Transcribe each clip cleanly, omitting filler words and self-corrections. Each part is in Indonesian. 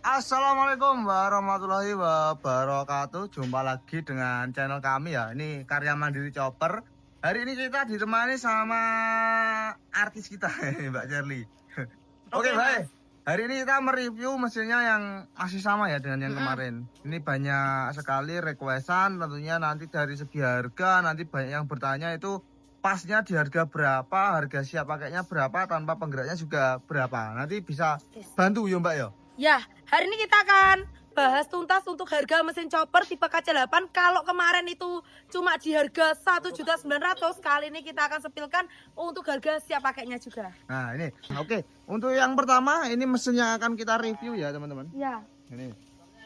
Assalamualaikum warahmatullahi wabarakatuh. Jumpa lagi dengan channel kami ya. Ini Karya Mandiri Chopper. Hari ini kita ditemani sama artis kita, Mbak Cherly. Oke, baik. Hari ini kita mereview mesinnya yang masih sama ya dengan yang kemarin. Ini banyak sekali requestan, tentunya nanti dari segi harga, nanti banyak yang bertanya itu pasnya di harga berapa, harga siap pakainya berapa, tanpa penggeraknya juga berapa. Nanti bisa bantu ya Mbak ya. Ya, hari ini kita akan bahas tuntas untuk harga mesin chopper tipe KC8. Kalau kemarin itu cuma di harga 1.900.000, kali ini kita akan sepilkan untuk harga siap pakainya juga. Nah ini, oke. Untuk yang pertama, ini mesin yang akan kita review ya teman-teman. Ya. Ini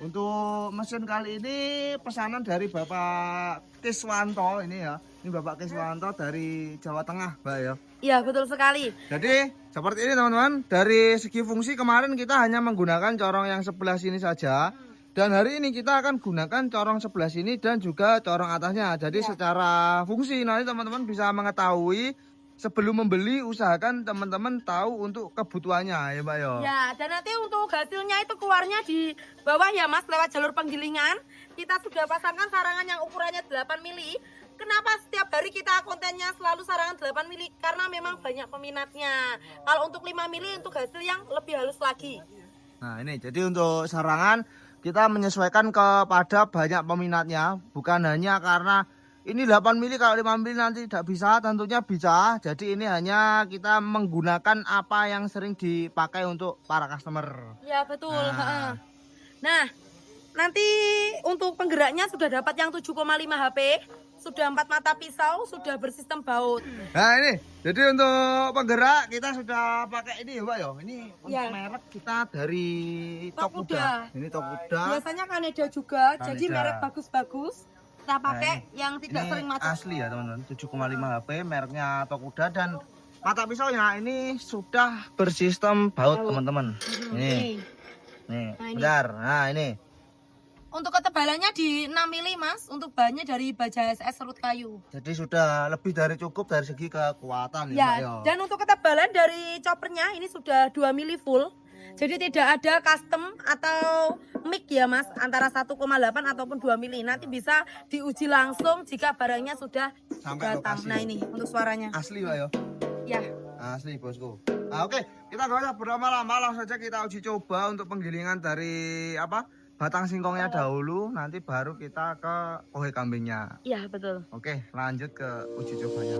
untuk mesin kali ini pesanan dari Bapak Kiswanto ini ya. Ini Bapak Kiswanto dari Jawa Tengah, Mbak ya. Iya, betul sekali. Jadi seperti ini teman-teman. Dari segi fungsi kemarin kita hanya menggunakan corong yang sebelah sini saja. Dan hari ini kita akan gunakan corong sebelah sini dan juga corong atasnya. Jadi secara fungsi nanti teman-teman bisa mengetahui. Sebelum membeli, usahakan teman-teman tahu untuk kebutuhannya ya Mbak yo. Ya, dan nanti untuk hasilnya itu keluarnya di bawah ya Mas, lewat jalur penggilingan. Kita sudah pasangkan sarangan yang ukurannya 8 mili. Kenapa setiap hari kita kontennya selalu sarangan 8 mili? Karena memang banyak peminatnya. Kalau untuk 5 mili untuk hasil yang lebih halus lagi. Nah ini, jadi untuk sarangan kita menyesuaikan kepada banyak peminatnya. Bukan hanya karena ini 8 mili, kalau 5 mili nanti tidak bisa, tentunya bisa. Jadi ini hanya kita menggunakan apa yang sering dipakai untuk para customer. Ya betul. Nah, nanti untuk penggeraknya sudah dapat yang 7,5 HP, sudah 4 mata pisau, sudah bersistem baut. Nah ini, jadi untuk penggerak kita sudah pakai ini ya Pak ya. Ini untuk merek kita dari Tokuda. Ini Tokuda. Biasanya Kaneda juga, Kaneda. jadi merek bagus-bagus. Kita pakai yang tidak sering macet. Asli ya teman-teman, 7,5 HP, mereknya Tokuda, dan mata pisaunya ini sudah bersistem baut teman-teman. Nih, bentar. Nah ini. Untuk ketebalannya di 6 mili Mas, untuk bahannya dari baja SS serut kayu. Jadi sudah lebih dari cukup dari segi kekuatan ya Mbak ya. Dan untuk ketebalan dari choppernya ini sudah 2 mili full. Jadi tidak ada custom atau mic ya Mas, antara 1,8 ataupun 2 mili. Nanti bisa diuji langsung jika barangnya sudah sampai datang. lokasi. Nah ini untuk suaranya. Asli Pak ya. Ya. Asli bosku. Nah, oke, kita gak usah berlama-lama, langsung saja kita uji coba untuk penggilingan dari batang singkongnya dahulu, nanti baru kita ke ohe kambingnya. Iya betul. Oke, lanjut ke uji cobanya.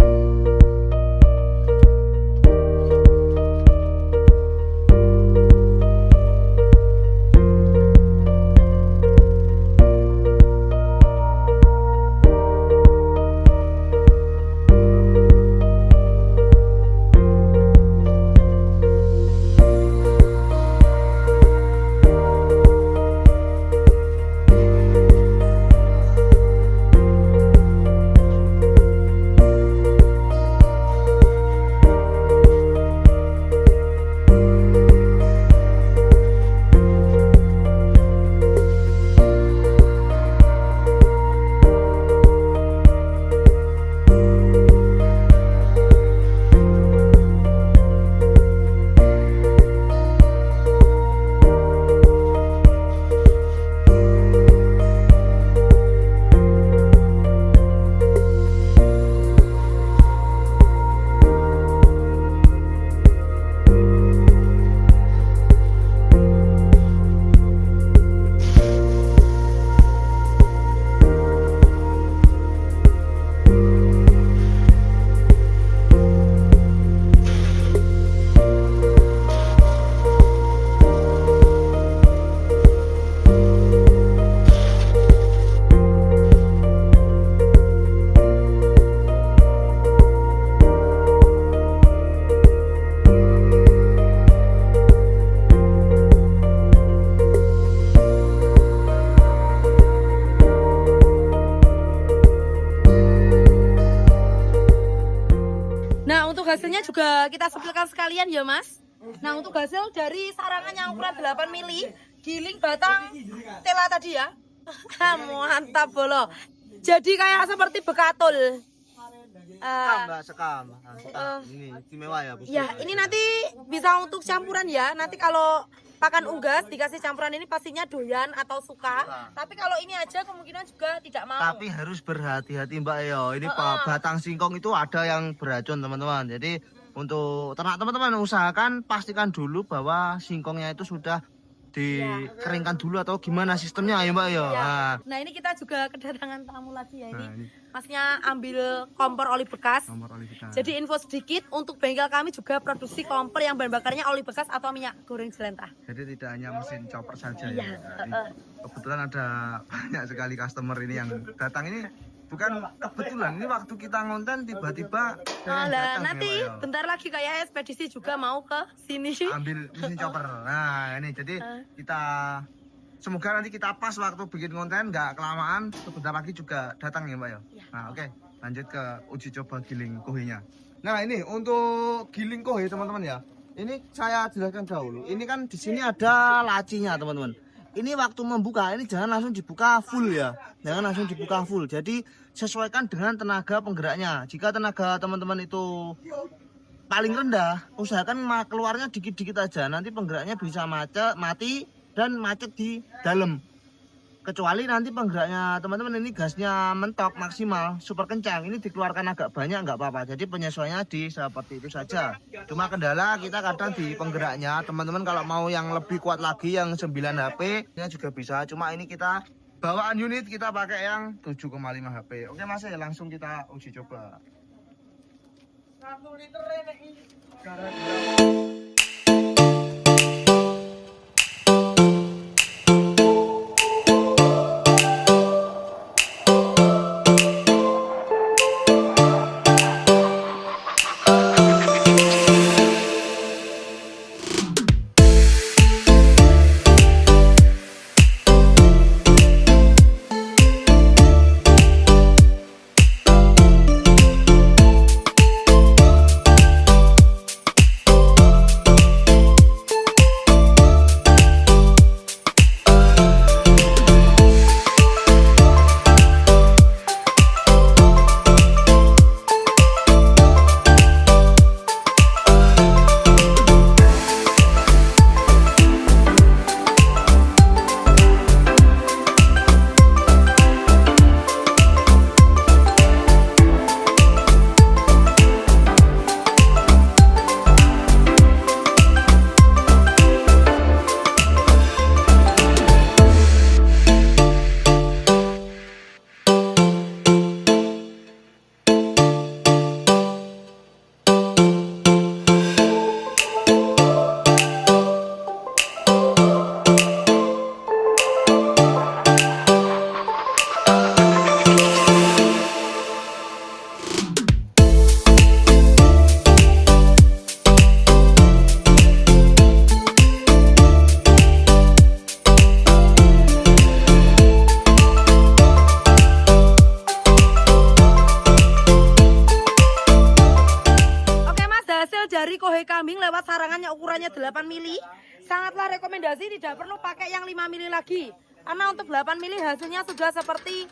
hasilnya juga kita sepilkan sekalian ya Mas. Nah untuk hasil dari sarangan yang ukuran 8 mili giling batang tela tadi ya. Mantap bolo. Jadi kayak seperti bekatul. Sekam. Ini istimewa ya, Bu. Ya, ini nanti bisa untuk campuran ya. Nanti kalau pakan unggas dikasih campuran ini pastinya doyan atau suka. Tapi kalau ini aja kemungkinan juga tidak mau. Tapi harus berhati-hati Mbak yo. Ini batang singkong itu ada yang beracun teman-teman. Jadi untuk ternak teman-teman usahakan pastikan dulu bahwa singkongnya itu sudah dikeringkan dulu atau gimana sistemnya ya Mbak yo. Nah ini kita juga kedatangan tamu lagi ya ini. Nah, ini Masnya ambil kompor oli bekas. nomor oli bekas. Jadi info sedikit untuk bengkel kami juga produksi kompor yang bahan bakarnya oli bekas atau minyak goreng jelantah. Jadi tidak hanya mesin chopper saja ya. Nah, kebetulan ada banyak sekali customer ini yang datang ini bukan kebetulan ini waktu kita ngonten tiba-tiba Nanti bentar lagi kayak ekspedisi juga mau ke sini. ambil mesin chopper. Nah ini jadi kita semoga nanti kita pas waktu bikin konten nggak kelamaan, sebentar lagi juga datang ya Mbak ya. Nah oke, lanjut ke uji coba giling kohenya. Nah ini untuk giling kohe teman-teman ya. Ini saya jelaskan dahulu. Ini kan di sini ada lacinya teman-teman. Ini waktu membuka ini jangan langsung dibuka full ya. Jangan langsung dibuka full. Jadi sesuaikan dengan tenaga penggeraknya. Jika tenaga teman-teman itu paling rendah, usahakan keluarnya dikit-dikit aja. Nanti penggeraknya bisa mati dan macet di dalam. Kecuali nanti penggeraknya teman-teman ini gasnya mentok maksimal super kencang, ini dikeluarkan agak banyak nggak apa-apa. Jadi penyesuaiannya di seperti itu saja. Cuma kendala kita kadang di penggeraknya teman-teman kalau mau yang lebih kuat lagi yang 9 HP nya juga bisa. Cuma ini kita bawaan unit kita pakai yang 7,5 HP. Oke Mas ya langsung kita uji coba. 1 liter ini. Dari kohe kambing lewat sarangannya ukurannya 8 mili, sangatlah rekomendasi, tidak perlu pakai yang 5 mili lagi. Karena untuk 8 mili hasilnya sudah seperti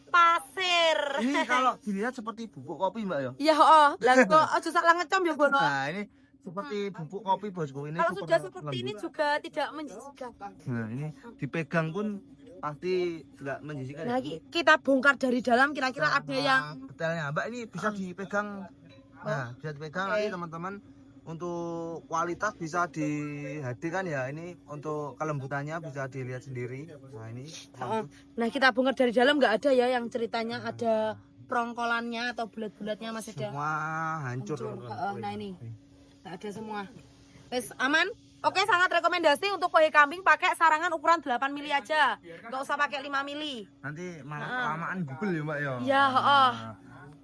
pasir. Ini kalau dilihat seperti bubuk kopi Mbak ya. Iya, lah kok aja salah ngecom ya Bono. Nah, ini seperti bubuk kopi bosku ini. Kalau sudah seperti ini juga tidak menjijikan. Nah, ini dipegang pun pasti tidak menjijikan. Nah, kita bongkar dari dalam kira-kira ada yang detailnya. Mbak ini bisa dipegang. Nah, bisa dipegang nanti teman-teman. Untuk kualitas bisa dihadirkan ya, ini untuk kelembutannya bisa dilihat sendiri. Nah ini nah kita bongkar dari dalam nggak ada ya yang ceritanya ada prongkolannya atau bulat-bulatnya, masih ada semua hancur. Nah ini nggak ada semua. Wes aman. Oke, sangat rekomendasi untuk kohe kambing pakai sarangan ukuran 8 mili aja, nggak usah pakai 5 mili. Nanti malah kelamaan gubel ya Mbak ya. Iya,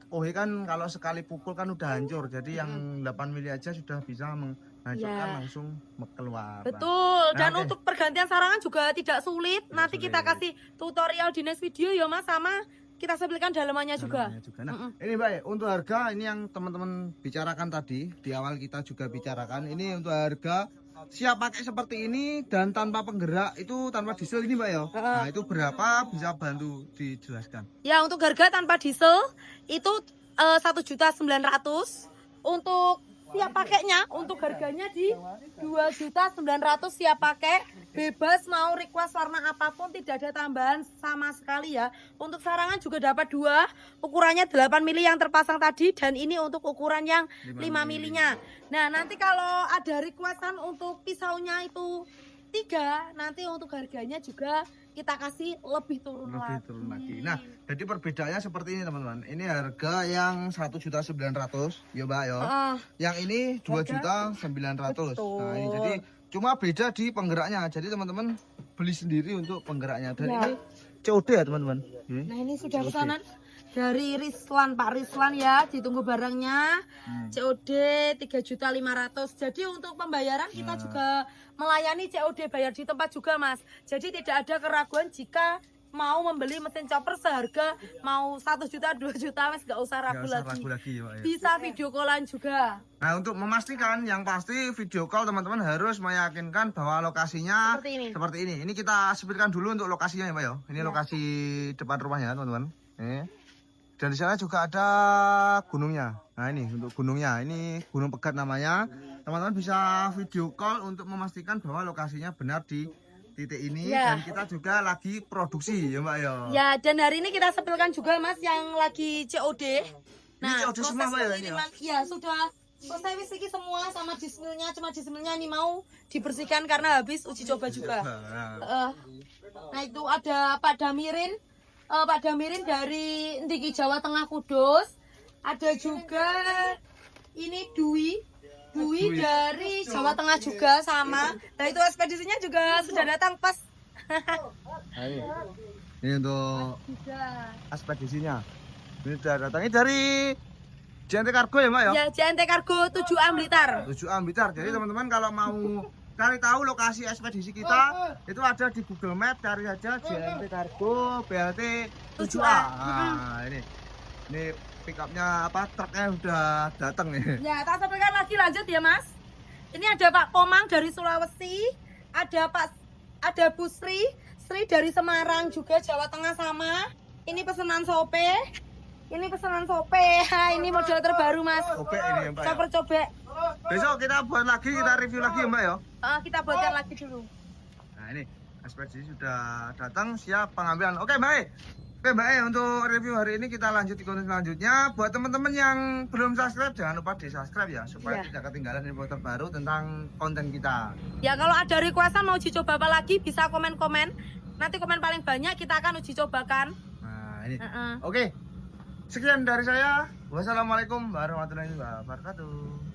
Kohe kan kalau sekali pukul kan udah hancur, jadi yang 8 mili aja sudah bisa menghancurkan langsung keluar. Betul, dan untuk pergantian sarangan juga tidak sulit. Nanti kita kasih tutorial di next video ya Mas, sama kita sampaikan dalamannya juga. Nah, ini Mbak ya, untuk harga ini yang teman-teman bicarakan tadi, di awal kita juga bicarakan, ini untuk harga siap pakai seperti ini dan tanpa penggerak itu tanpa diesel ini Mbak ya. Nah itu berapa, bisa bantu dijelaskan? Ya untuk harga tanpa diesel itu 1.900.000. Untuk siap pakainya untuk harganya di 2.900.000 siap pakai, bebas mau request warna apapun, tidak ada tambahan sama sekali ya. Untuk sarangan juga dapat 2, ukurannya 8 mili yang terpasang tadi, dan ini untuk ukuran yang 5 milinya. Nah nanti kalau ada requestan untuk pisaunya itu 3, nanti untuk harganya juga kita kasih lebih turun lagi. Nah, jadi perbedaannya seperti ini teman-teman. Ini harga yang 1.900.000 ya Mbak ya. Yang ini 2.900.000. Nah, ini jadi cuma beda di penggeraknya. Jadi teman-teman beli sendiri untuk penggeraknya. Dan ini COD ya teman-teman. Nah ini sudah pesanan dari Rislan, Pak Rislan ya, ditunggu barangnya. COD 3.500.000. Jadi untuk pembayaran kita juga melayani COD, bayar di tempat juga Mas. Jadi tidak ada keraguan jika mau membeli mesin chopper seharga mau 1 juta 2 juta Mas, nggak usah ragu lagi. Ya. Bisa video callan juga. Nah untuk memastikan yang pasti video call teman-teman harus meyakinkan bahwa lokasinya seperti ini. Ini kita sebutkan dulu untuk lokasinya ya Pak ya. Ini lokasi depan rumahnya teman-teman. Dan di sana juga ada gunungnya. Nah ini untuk gunungnya, ini Gunung Pegat namanya. Teman-teman bisa video call untuk memastikan bahwa lokasinya benar di titik ini. Dan kita juga lagi produksi ya Mbak ya. Ya, dan hari ini kita sepilkan juga Mas yang lagi COD. Nah, ini COD semua Mbak ya ini ya? Ya sudah selesai wisiki semua sama dismelnya, cuma dismelnya ini mau dibersihkan karena habis uji coba juga. Nah itu ada Pak Damirin. Pak Damirin dari Ndiki Jawa Tengah Kudus. Ada juga ini Dwi dari Jawa Tengah juga sama. Nah itu ekspedisinya juga sudah datang pas. Ini untuk ekspedisinya. Ini sudah datang. Ini dari JNT Cargo ya Mbak ya? Ya JNT Cargo 7A Blitar. 7A Blitar. Jadi teman-teman kalau mau cari tahu lokasi ekspedisi kita itu ada di Google Map, cari saja JNT Cargo BLT 7A. Nah, ini pickupnya apa truknya udah datang nih. Ya, tak sampaikan lagi lanjut ya Mas. Ini ada Pak Komang dari Sulawesi, ada Bu Sri dari Semarang juga Jawa Tengah sama. Ini pesanan sope. Ini model terbaru Mas. Cobek ini ya Mbak. Chopper cobek. Besok kita buat lagi, kita review lagi ya Mbak ya. Kita buatkan lagi dulu. Nah ini ekspedisi sudah datang, siap pengambilan. Oke Mbak, untuk review hari ini kita lanjut di konten selanjutnya. Buat teman-teman yang belum subscribe, jangan lupa di subscribe ya, supaya tidak ketinggalan info terbaru tentang konten kita. Ya kalau ada requestan mau uji coba apa lagi bisa komen-komen. Nanti komen paling banyak kita akan uji cobakan. Nah ini. Oke. Sekian dari saya. Wassalamualaikum warahmatullahi wabarakatuh.